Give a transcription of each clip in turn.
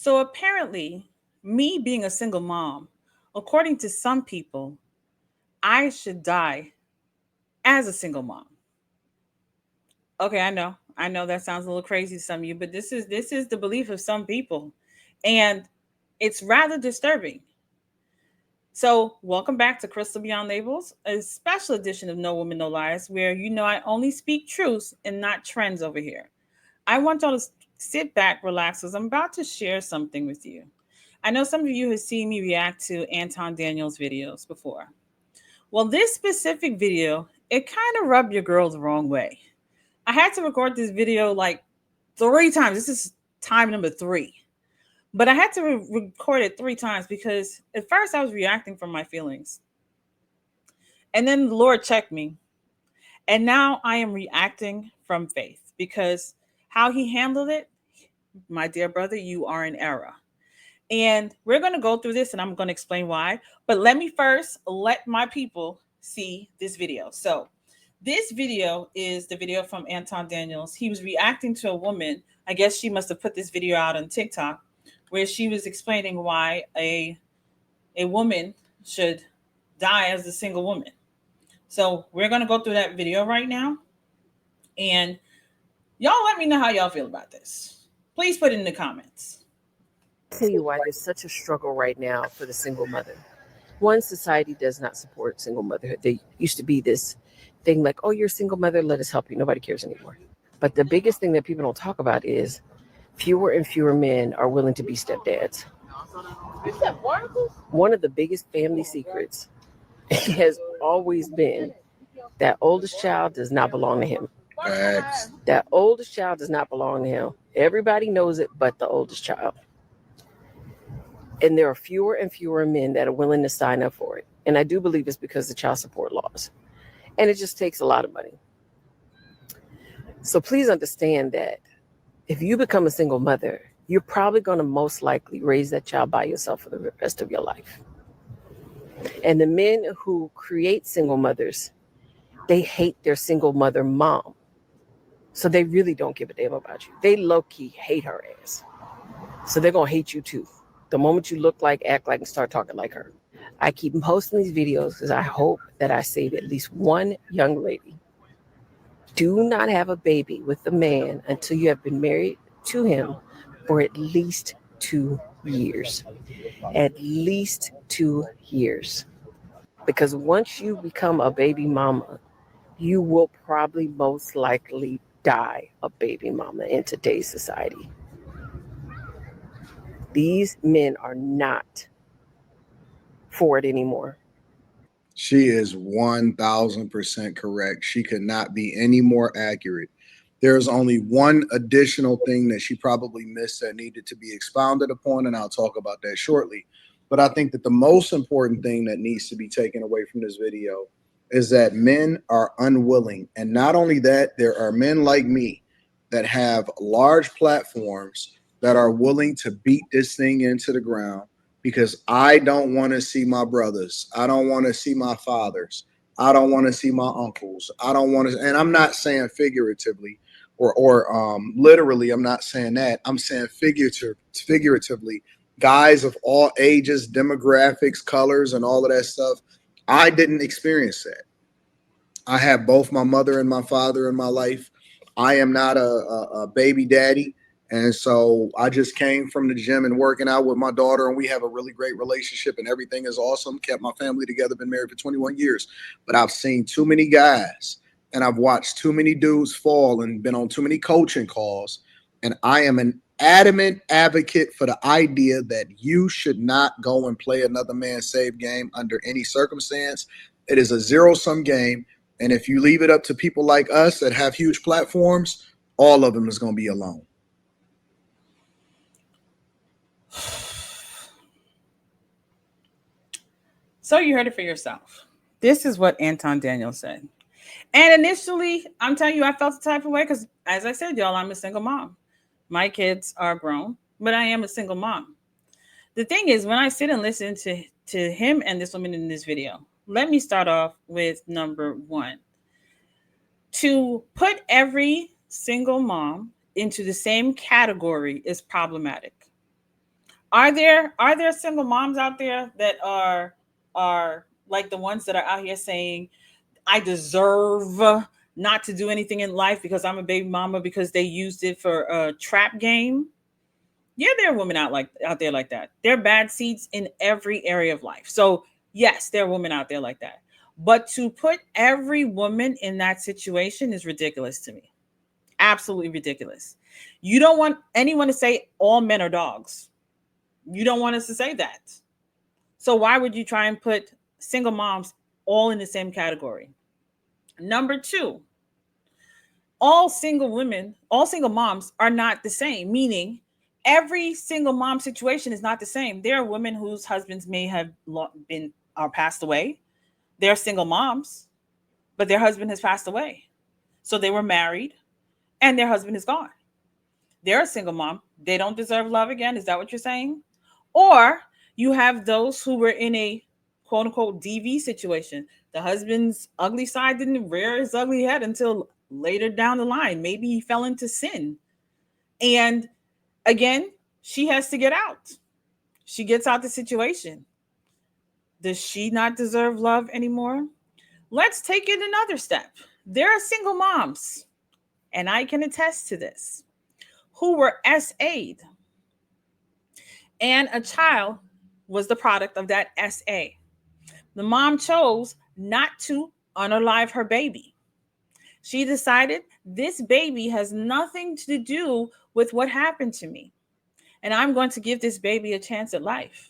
So apparently, me being a single mom, according to some people, I should die as a single mom. Okay, I know that sounds a little crazy to some of you, but this is the belief of some people. And it's rather disturbing. So, welcome back to Crystal Beyond Labels, a special edition of No Woman, No Lies, where I only speak truths and not trends over here. I want y'all to sit back, relax, because I'm about to share something with you. I know some of you have seen me react to Anton Daniels videos before. Well, this specific video, it kind of rubbed your girl the wrong way. I had to record this video like 3 times. This is time number 3. But I had to record it 3 times because at first I was reacting from my feelings. And then the Lord checked me. And now I am reacting from faith because how he handled it, my dear brother, you are in error. And we're going to go through this and I'm going to explain why. But let me first let my people see this video. So, this video is the video from Anton Daniels. He was reacting to a woman. I guess she must have put this video out on TikTok where she was explaining why a woman should die as a single woman. So, we're going to go through that video right now. And y'all let me know how y'all feel about this. Please put it in the comments. Tell you why there's such a struggle right now for the single mother. One, society does not support single motherhood. There used to be this thing like, oh, you're a single mother, let us help you. Nobody cares anymore. But the biggest thing that people don't talk about is fewer and fewer men are willing to be stepdads. One of the biggest family secrets has always been that oldest child does not belong to him. Facts. That oldest child does not belong to him. Everybody knows it but the oldest child. And there are fewer and fewer men that are willing to sign up for it. And I do believe it's because of child support laws. And it just takes a lot of money. So please understand that if you become a single mother, you're probably going to most likely raise that child by yourself for the rest of your life. And the men who create single mothers, they hate their single mother mom. So they really don't give a damn about you. They low-key hate her ass. So they're going to hate you too. The moment you look like, act like, and start talking like her. I keep posting these videos because I hope that I save at least one young lady. Do not have a baby with a man until you have been married to him for at least 2 years. At least 2 years. Because once you become a baby mama, you will probably most likely die a baby mama in today's society. These men are not for it anymore. She is 1000% correct. She could not be any more accurate. There's only one additional thing that she probably missed that needed to be expounded upon, and I'll talk about that shortly. But I think that the most important thing that needs to be taken away from this video is that men are unwilling. And not only that, there are men like me that have large platforms that are willing to beat this thing into the ground because I don't want to see my brothers. I don't want to see my fathers. I don't want to see my uncles. I don't want to, and I'm not saying figuratively or literally. I'm not saying that. I'm saying figuratively. Guys of all ages, demographics, colors, and all of that stuff. I didn't experience that. I have both my mother and my father in my life. I am not a baby daddy. And so I just came from the gym and working out with my daughter, and we have a really great relationship, and everything is awesome. Kept my family together, been married for 21 years. But I've seen too many guys, and I've watched too many dudes fall and been on too many coaching calls. And I am an adamant advocate for the idea that you should not go and play another man's save game under any circumstance. It is a zero-sum game. And if you leave it up to people like us that have huge platforms, all of them is going to be alone. So you heard it for yourself. This is what Anton Daniels said. And initially, I'm telling you, I felt the type of way because, as I said, y'all, I'm a single mom. My kids are grown, but I am a single mom. The thing is, when I sit and listen to him and this woman in this video, let me start off with number one. To put every single mom into the same category is problematic. Are there single moms out there that are like the ones that are out here saying, I deserve not to do anything in life because I'm a baby mama because they used it for a trap game? Yeah, there are women out there like that. There are bad seeds in every area of life. So yes, there are women out there like that. But to put every woman in that situation is ridiculous to me. Absolutely ridiculous. You don't want anyone to say all men are dogs. You don't want us to say that. So why would you try and put single moms all in the same category? Number two, all single moms are not the same, meaning every single mom situation is not the same. There are women whose husbands may have been or passed away. They're single moms, but their husband has passed away. So they were married and their husband is gone. They're a single mom. They don't deserve love again. Is that what you're saying? Or you have those who were in a quote unquote DV situation. The husband's ugly side didn't rear his ugly head until later down the line. Maybe he fell into sin. And again, she has to get out. She gets out the situation. Does she not deserve love anymore? Let's take it another step. There are single moms, and I can attest to this, who were SA'd, and a child was the product of that SA. The mom chose not to unalive her baby. She decided this baby has nothing to do with what happened to me, and I'm going to give this baby a chance at life.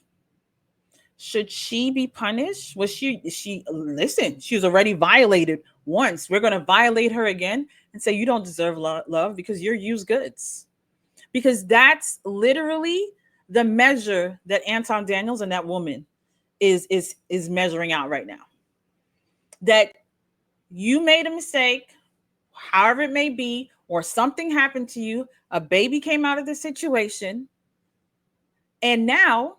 Should she be punished? She listen, she was already violated once. We're going to violate her again and say you don't deserve love because you're used goods. Because that's literally the measure that Anton Daniels and that woman is measuring out right now. That you made a mistake, however it may be, or something happened to you, a baby came out of the situation, and now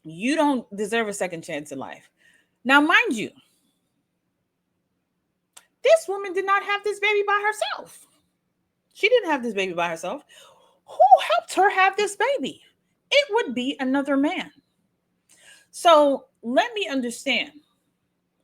you don't deserve a second chance in life. Now, mind you, this woman did not have this baby by herself. She didn't have this baby by herself. Who helped her have this baby? It would be another man. So let me understand.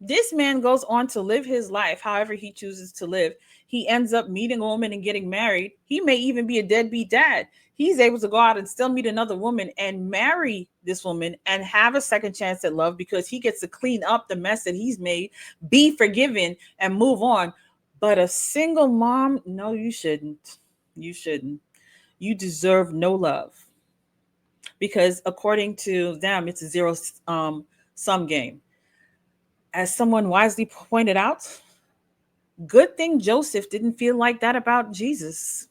This man goes on to live his life however he chooses to live. He ends up meeting a woman and getting married. He may even be a deadbeat dad. He's able to go out and still meet another woman and marry this woman and have a second chance at love because he gets to clean up the mess that he's made, be forgiven, and move on. But a single mom, no, you shouldn't. You shouldn't. You deserve no love because according to them, it's a zero sum game. As someone wisely pointed out, good thing Joseph didn't feel like that about Jesus,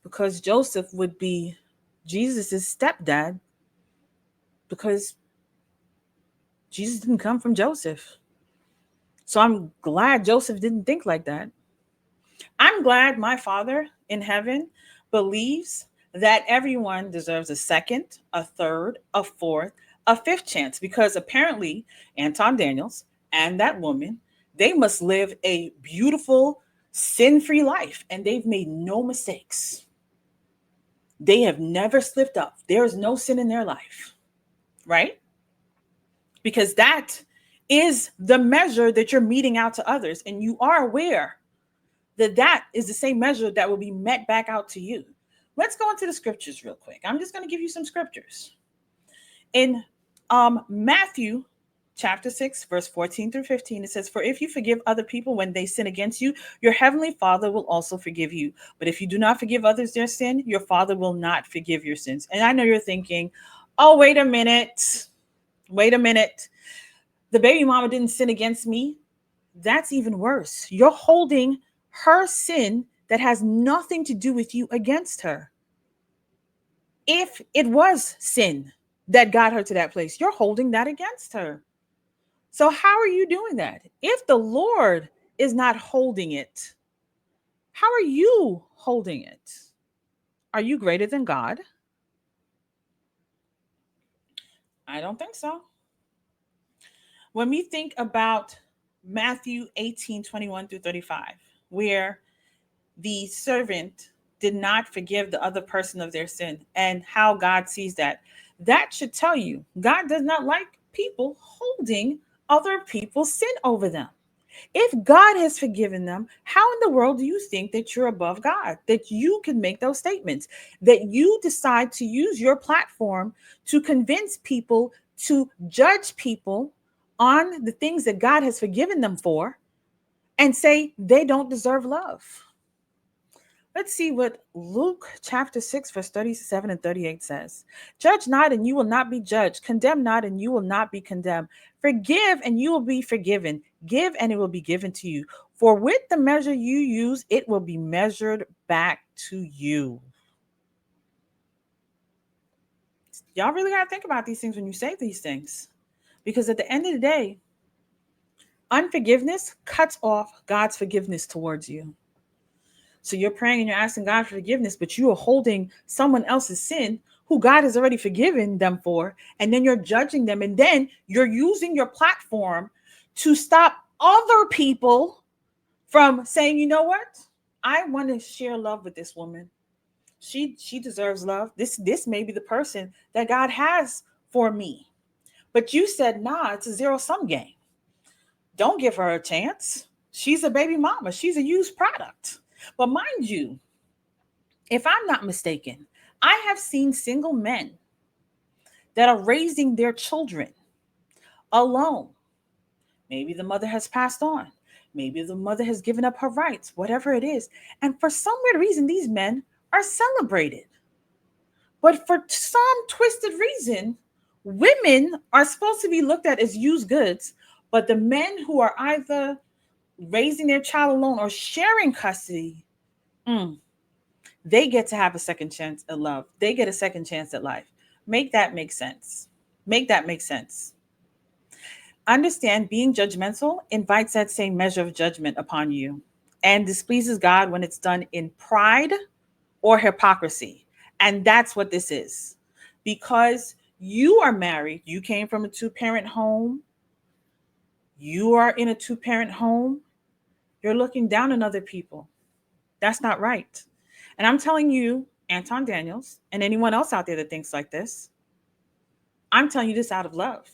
because Joseph would be Jesus's stepdad, because Jesus didn't come from Joseph. So I'm glad Joseph didn't think like that. I'm glad my Father in heaven believes that everyone deserves a second, a third, a fourth, a fifth chance, because apparently Anton Daniels and that woman, they must live a beautiful, sin-free life, and they've made no mistakes. They have never slipped up. There is no sin in their life, right? Because that is the measure that you're meting out to others, and you are aware that that is the same measure that will be met back out to you. Let's go into the scriptures real quick. I'm just going to give you some scriptures. In Matthew chapter 6, verse 14 through 15, it says, "For if you forgive other people when they sin against you, your heavenly Father will also forgive you. But if you do not forgive others their sin, your Father will not forgive your sins." And I know you're thinking, oh, wait a minute. The baby mama didn't sin against me. That's even worse. You're holding her sin that has nothing to do with you against her. If it was sin that got her to that place, you're holding that against her. So how are you doing that? If the Lord is not holding it, how are you holding it? Are you greater than God? I don't think so. When we think about Matthew 18:21 through 35, where the servant did not forgive the other person of their sin and how God sees that. That should tell you God does not like people holding other people's sin over them. If God has forgiven them, how in the world do you think that you're above God? That you can make those statements, that you decide to use your platform to convince people to judge people on the things that God has forgiven them for and say they don't deserve love. Let's see what Luke chapter 6, verse 37 and 38 says. Judge not, and you will not be judged. Condemn not, and you will not be condemned. Forgive, and you will be forgiven. Give, and it will be given to you. For with the measure you use, it will be measured back to you. Y'all really got to think about these things when you say these things. Because at the end of the day, unforgiveness cuts off God's forgiveness towards you. So you're praying and you're asking God for forgiveness, but you are holding someone else's sin who God has already forgiven them for, and then you're judging them, and then you're using your platform to stop other people from saying, you know what? I want to share love with this woman. She deserves love. This may be the person that God has for me. But you said, nah, it's a zero-sum game. Don't give her a chance. She's a baby mama. She's a used product. But mind you, if I'm not mistaken, I have seen single men that are raising their children alone. Maybe the mother has passed on. Maybe the mother has given up her rights, whatever it is. And for some weird reason, these men are celebrated. But for some twisted reason, women are supposed to be looked at as used goods, but the men who are either raising their child alone or sharing custody, they get to have a second chance at love. They get a second chance at life. Make that make sense. Make that make sense. Understand being judgmental invites that same measure of judgment upon you and displeases God when it's done in pride or hypocrisy. And that's what this is. Because you are married, you came from a two-parent home, you are in a two-parent home, you're looking down on other people. That's not right. And I'm telling you, Anton Daniels, and anyone else out there that thinks like this, I'm telling you this out of love.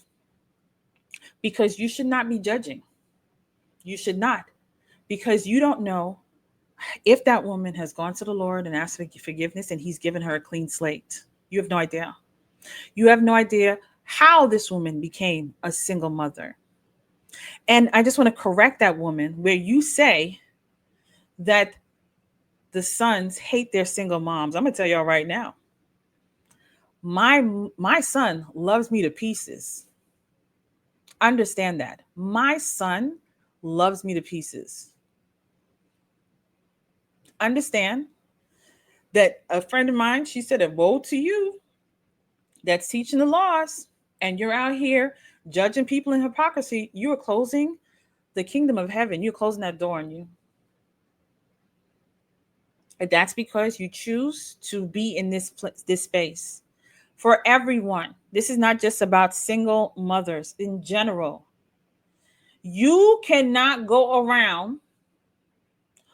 Because you should not be judging. You should not. Because you don't know if that woman has gone to the Lord and asked for forgiveness and he's given her a clean slate. You have no idea. You have no idea how this woman became a single mother. And I just want to correct that woman where you say that the sons hate their single moms. I'm going to tell y'all right now. My son loves me to pieces. Understand that. My son loves me to pieces. Understand that a friend of mine, she said, woe to you that's teaching the laws and you're out here judging people in hypocrisy. You are closing the kingdom of heaven. You're closing that door on you. And that's because you choose to be in this space. For everyone, this is not just about single mothers in general. You cannot go around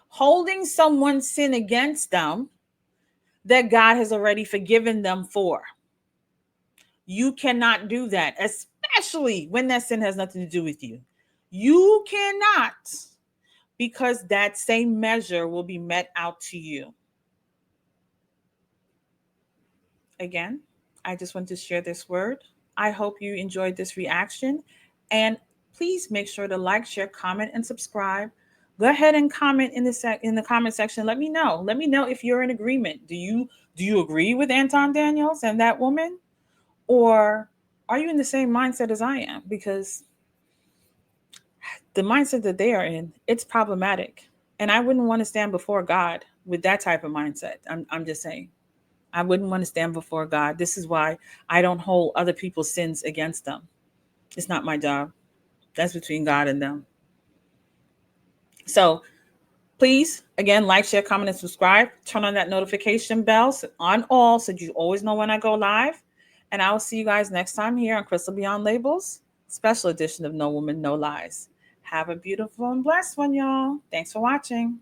holding someone's sin against them that God has already forgiven them for. You cannot do that, especially when that sin has nothing to do with you. You cannot, because that same measure will be met out to you. Again, I just want to share this word. I hope you enjoyed this reaction. And please make sure to like, share, comment, and subscribe. Go ahead and comment in the comment section. Let me know. Let me know if you're in agreement. Do you agree with Anton Daniels and that woman? Or are you in the same mindset as I am? Because the mindset that they are in, it's problematic. And I wouldn't want to stand before God with that type of mindset. I'm just saying. I wouldn't want to stand before God. This is why I don't hold other people's sins against them. It's not my job. That's between God and them. So please, again, like, share, comment, and subscribe. Turn on that notification bell on all so you always know when I go live. And I will see you guys next time here on Crystal Beyond Labels, special edition of No Woman, No Lies. Have a beautiful and blessed one, y'all. Thanks for watching.